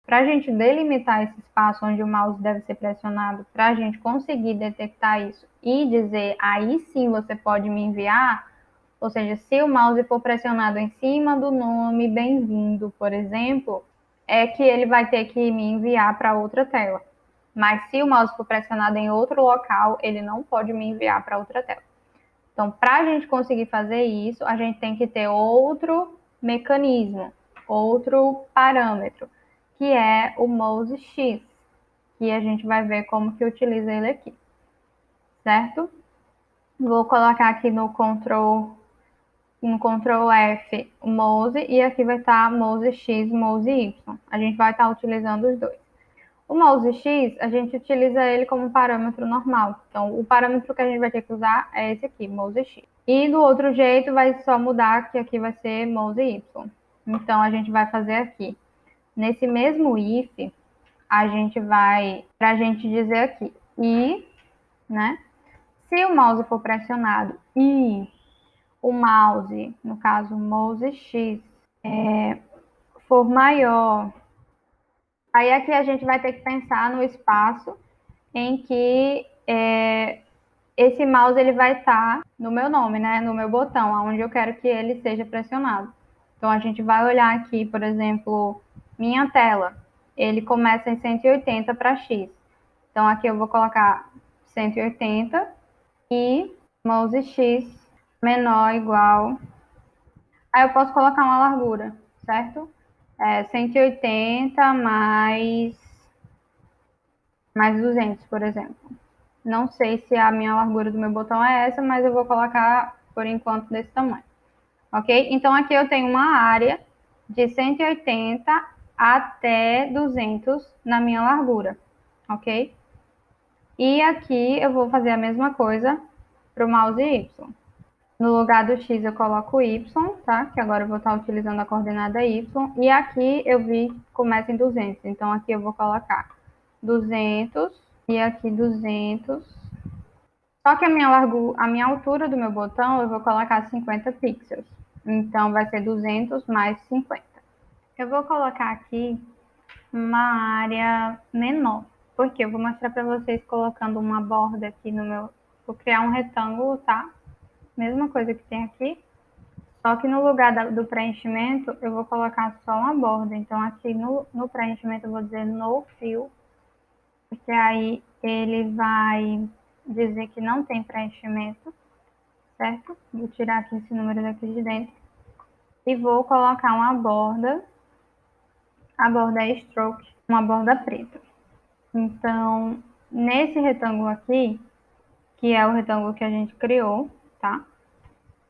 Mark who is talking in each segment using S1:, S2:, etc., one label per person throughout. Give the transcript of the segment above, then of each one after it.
S1: Para a gente delimitar esse espaço onde o mouse deve ser pressionado, para a gente conseguir detectar isso e dizer, aí sim você pode me enviar, ou seja, se o mouse for pressionado em cima do nome bem-vindo, por exemplo, é que ele vai ter que me enviar para outra tela. Mas se o mouse for pressionado em outro local, ele não pode me enviar para outra tela. Então, para a gente conseguir fazer isso, a gente tem que ter outro mecanismo, outro parâmetro, que é o mouse X, que a gente vai ver como que utiliza ele aqui, certo? Vou colocar aqui no Ctrl F o mouse e aqui vai estar mouse X, mouse Y. A gente vai estar utilizando os dois. O mouse X, a gente utiliza ele como parâmetro normal. Então, o parâmetro que a gente vai ter que usar é esse aqui, mouse X. E do outro jeito vai só mudar que aqui vai ser mouse Y. Então, a gente vai fazer aqui. Nesse mesmo if, a gente vai, para a gente dizer aqui, e, né? Se o mouse for pressionado e o mouse, no caso, mouse X, for maior, aí aqui a gente vai ter que pensar no espaço em que esse mouse ele vai estar no meu nome, né? No meu botão, onde eu quero que ele seja pressionado. Então a gente vai olhar aqui, por exemplo, minha tela. Ele começa em 180 para X. Então aqui eu vou colocar 180 e mouse X menor ou igual. Aí eu posso colocar uma largura, certo? 180 mais 200, por exemplo. Não sei se a minha largura do meu botão é essa, mas eu vou colocar por enquanto desse tamanho. Ok? Então aqui eu tenho uma área de 180 até 200 na minha largura. Ok? E aqui eu vou fazer a mesma coisa para o mouse Y. No lugar do X eu coloco Y, tá? Que agora eu vou estar utilizando a coordenada Y. E aqui eu vi que começa em 200. Então aqui eu vou colocar 200 e aqui 200. Só que a minha altura do meu botão eu vou colocar 50 pixels. Então vai ser 200 mais 50. Eu vou colocar aqui uma área menor, porque eu vou mostrar para vocês colocando uma borda aqui no meu. Vou criar um retângulo, tá? Mesma coisa que tem aqui. Só que no lugar do preenchimento eu vou colocar só uma borda. Então aqui no preenchimento eu vou dizer no fill, porque aí ele vai dizer que não tem preenchimento, certo? Vou tirar aqui esse número daqui de dentro e vou colocar uma borda, a borda é stroke, uma borda preta. Então, nesse retângulo aqui, que é o retângulo que a gente criou, tá?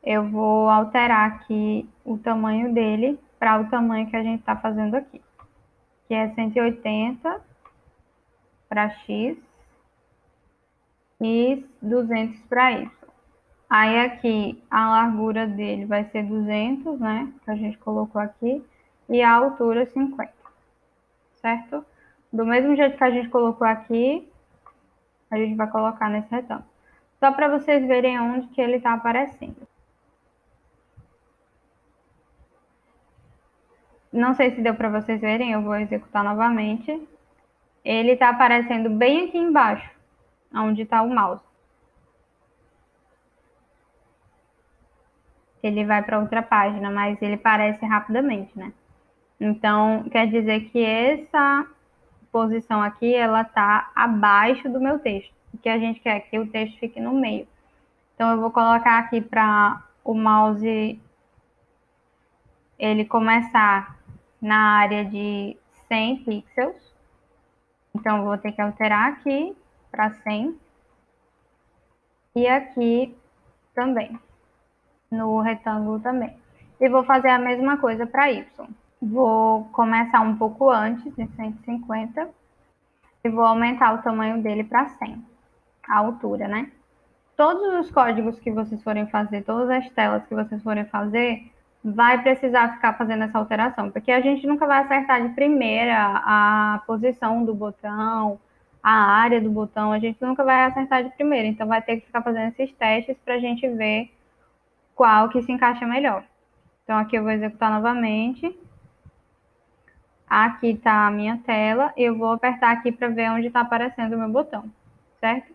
S1: Eu vou alterar aqui o tamanho dele para o tamanho que a gente está fazendo aqui, que é 180 para X e 200 para Y. Aí aqui a largura dele vai ser 200, né? Que a gente colocou aqui. E a altura 50, certo? Do mesmo jeito que a gente colocou aqui, a gente vai colocar nesse retângulo. Só para vocês verem onde que ele está aparecendo. Não sei se deu para vocês verem, eu vou executar novamente. Ele está aparecendo bem aqui embaixo, onde está o mouse. Ele vai para outra página, mas ele aparece rapidamente, né? Então, quer dizer que essa posição aqui, ela está abaixo do meu texto. O que a gente quer é que o texto fique no meio. Então, eu vou colocar aqui para o mouse ele começar na área de 100 pixels. Então, eu vou ter que alterar aqui para 100. E aqui também, no retângulo também. E vou fazer a mesma coisa para Y. Vou começar um pouco antes de 150 e vou aumentar o tamanho dele para 100, a altura, né? Todos os códigos que vocês forem fazer, todas as telas que vocês forem fazer, vai precisar ficar fazendo essa alteração, porque a gente nunca vai acertar de primeira a posição do botão, a área do botão, a gente nunca vai acertar de primeira, então vai ter que ficar fazendo esses testes para a gente ver qual que se encaixa melhor. Então aqui eu vou executar novamente. Aqui está a minha tela, eu vou apertar aqui para ver onde está aparecendo o meu botão, certo?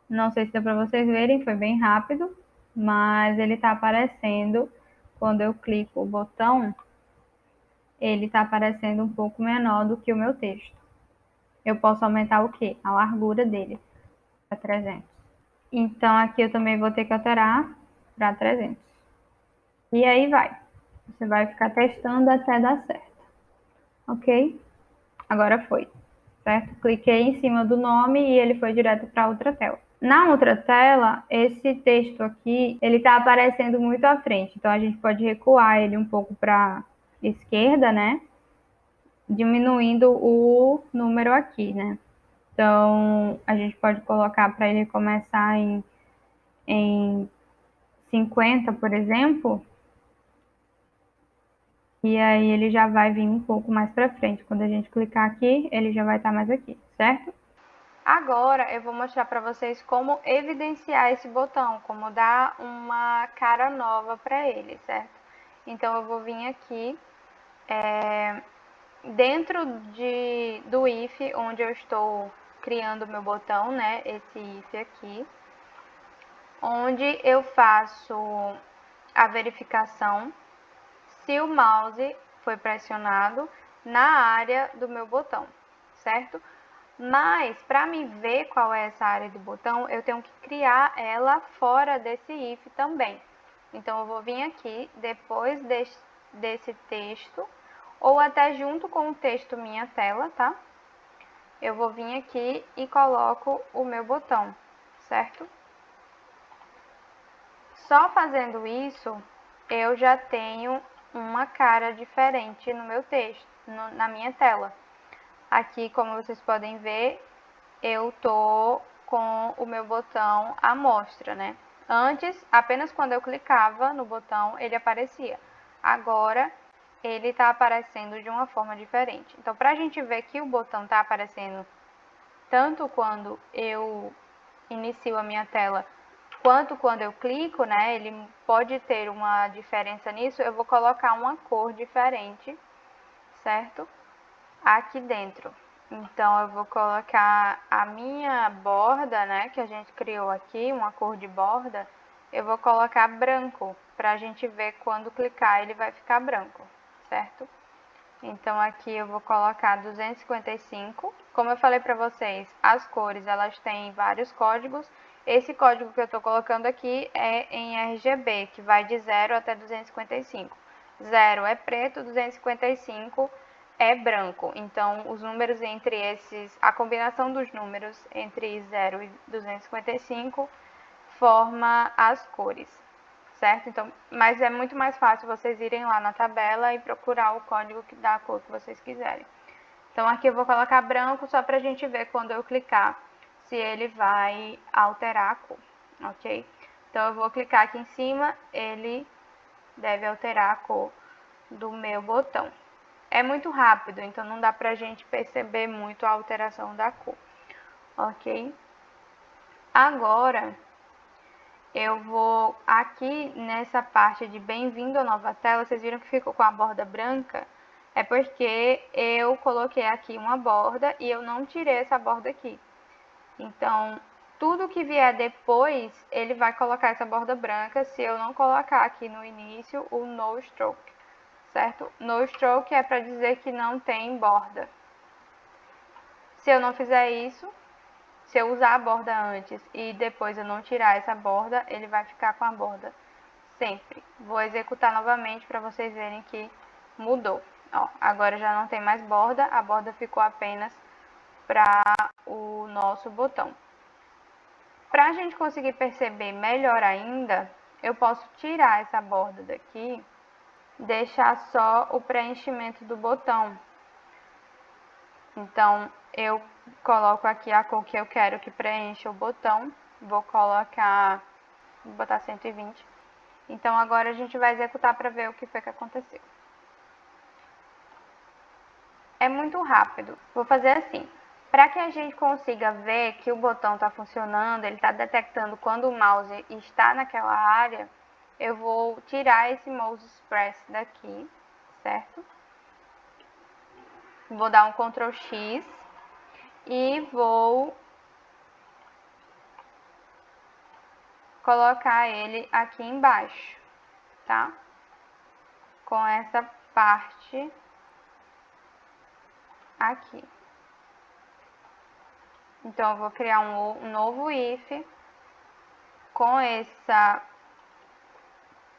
S1: Não sei se deu para vocês verem, foi bem rápido, mas ele está aparecendo, quando eu clico o botão, ele está aparecendo um pouco menor do que o meu texto. Eu posso aumentar o quê? A largura dele para 300. Então aqui eu também vou ter que alterar para 300. E aí vai. Você vai ficar testando até dar certo. Ok? Agora foi. Certo? Cliquei em cima do nome e ele foi direto para outra tela. Na outra tela, esse texto aqui, ele está aparecendo muito à frente. Então a gente pode recuar ele um pouco para esquerda, né? Diminuindo o número aqui, né? Então a gente pode colocar para ele começar em 50, por exemplo. E aí ele já vai vir um pouco mais para frente. Quando a gente clicar aqui, ele já vai estar mais aqui, certo? Agora eu vou mostrar para vocês como evidenciar esse botão, como dar uma cara nova para ele, certo? Então eu vou vir aqui dentro do if, onde eu estou criando o meu botão, né? Esse if aqui, onde eu faço a verificação se o mouse foi pressionado na área do meu botão, certo? Mas, para me ver qual é essa área do botão, eu tenho que criar ela fora desse if também. Então, eu vou vir aqui, depois desse texto, ou até junto com o texto minha tela, tá? Eu vou vir aqui e coloco o meu botão, certo? Só fazendo isso, eu já tenho uma cara diferente no meu texto, na minha tela. Aqui, como vocês podem ver, eu tô com o meu botão à mostra, né? Antes, apenas quando eu clicava no botão, ele aparecia. Agora, ele está aparecendo de uma forma diferente. Então, para a gente ver que o botão está aparecendo tanto quando eu inicio a minha tela, quanto quando eu clico, né? Ele pode ter uma diferença nisso. Eu vou colocar uma cor diferente, certo? Aqui dentro. Então, eu vou colocar a minha borda, né, que a gente criou aqui, uma cor de borda, eu vou colocar branco, para a gente ver quando clicar ele vai ficar branco, certo? Então, aqui eu vou colocar 255. Como eu falei para vocês, as cores, elas têm vários códigos. Esse código que eu estou colocando aqui é em RGB, que vai de 0 até 255. 0 é preto, 255 é branco. Então, os números entre esses, a combinação dos números entre 0 e 255 forma as cores, certo? Então, mas é muito mais fácil vocês irem lá na tabela e procurar o código que dá a cor que vocês quiserem. Então, aqui eu vou colocar branco só para a gente ver quando eu clicar se ele vai alterar a cor, ok? Então, eu vou clicar aqui em cima, ele deve alterar a cor do meu botão. É muito rápido, então não dá pra gente perceber muito a alteração da cor, ok? Agora, eu vou aqui nessa parte de bem-vindo à nova tela, vocês viram que ficou com a borda branca? É porque eu coloquei aqui uma borda e eu não tirei essa borda aqui. Então, tudo que vier depois, ele vai colocar essa borda branca se eu não colocar aqui no início o No Stroke, certo? No Stroke é para dizer que não tem borda. Se eu não fizer isso, se eu usar a borda antes e depois eu não tirar essa borda, ele vai ficar com a borda sempre. Vou executar novamente para vocês verem que mudou. Ó, agora já não tem mais borda, a borda ficou apenas para o nosso botão. Para a gente conseguir perceber melhor ainda, eu posso tirar essa borda daqui, deixar só o preenchimento do botão. Então, eu coloco aqui a cor que eu quero que preencha o botão. Vou botar 120. Então, agora a gente vai executar para ver o que foi que aconteceu. É muito rápido. Vou fazer assim. Para que a gente consiga ver que o botão está funcionando, ele está detectando quando o mouse está naquela área, eu vou tirar esse Mouse Express daqui, certo? Vou dar um Ctrl X e vou colocar ele aqui embaixo, tá? Com essa parte aqui. Então, eu vou criar um novo if com essa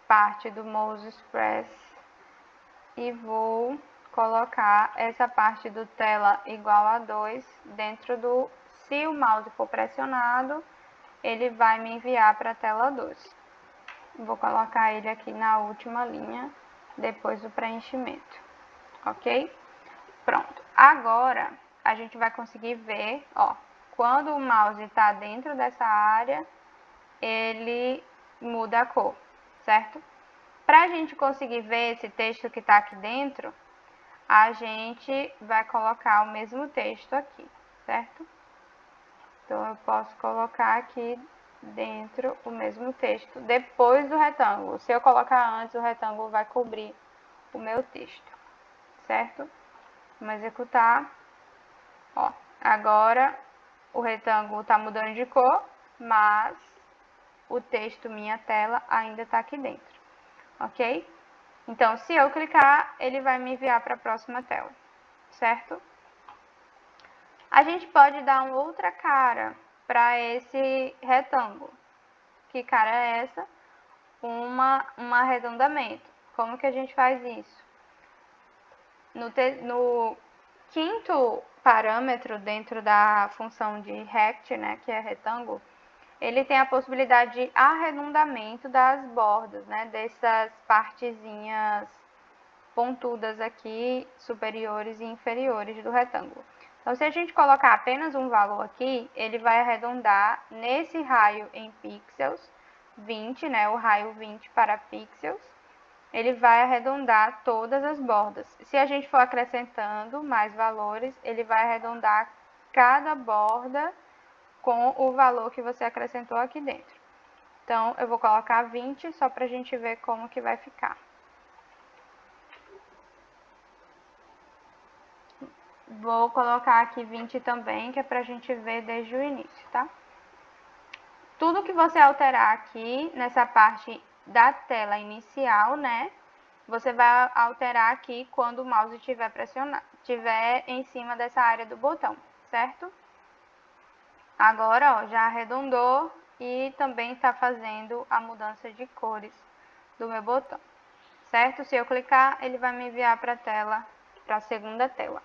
S1: parte do Mouse Express e vou colocar essa parte do tela igual a 2 dentro do... Se o mouse for pressionado, ele vai me enviar para a tela 2. Vou colocar ele aqui na última linha, depois do preenchimento, ok? Pronto. Agora, a gente vai conseguir ver, ó, quando o mouse está dentro dessa área, ele muda a cor, certo? Para a gente conseguir ver esse texto que está aqui dentro, a gente vai colocar o mesmo texto aqui, certo? Então, eu posso colocar aqui dentro o mesmo texto, depois do retângulo. Se eu colocar antes, o retângulo vai cobrir o meu texto, certo? Vamos executar. Ó, agora o retângulo está mudando de cor, mas o texto, minha tela, ainda está aqui dentro, ok? Então, se eu clicar, ele vai me enviar para a próxima tela, certo? A gente pode dar uma outra cara para esse retângulo. Que cara é essa? Um arredondamento. Como que a gente faz isso? No quinto parâmetro dentro da função de rect, né, que é retângulo, ele tem a possibilidade de arredondamento das bordas, né, dessas partezinhas pontudas aqui, superiores e inferiores do retângulo. Então, se a gente colocar apenas um valor aqui, ele vai arredondar nesse raio em pixels, 20, né, o raio 20 para pixels, ele vai arredondar todas as bordas. Se a gente for acrescentando mais valores, ele vai arredondar cada borda com o valor que você acrescentou aqui dentro. Então, eu vou colocar 20 só para a gente ver como que vai ficar. Vou colocar aqui 20 também, que é para a gente ver desde o início, tá? Tudo que você alterar aqui nessa parte da tela inicial, né? Você vai alterar aqui quando o mouse estiver pressionado, estiver em cima dessa área do botão, certo? Agora, ó, já arredondou e também está fazendo a mudança de cores do meu botão, certo? Se eu clicar, ele vai me enviar para a tela, para a segunda tela.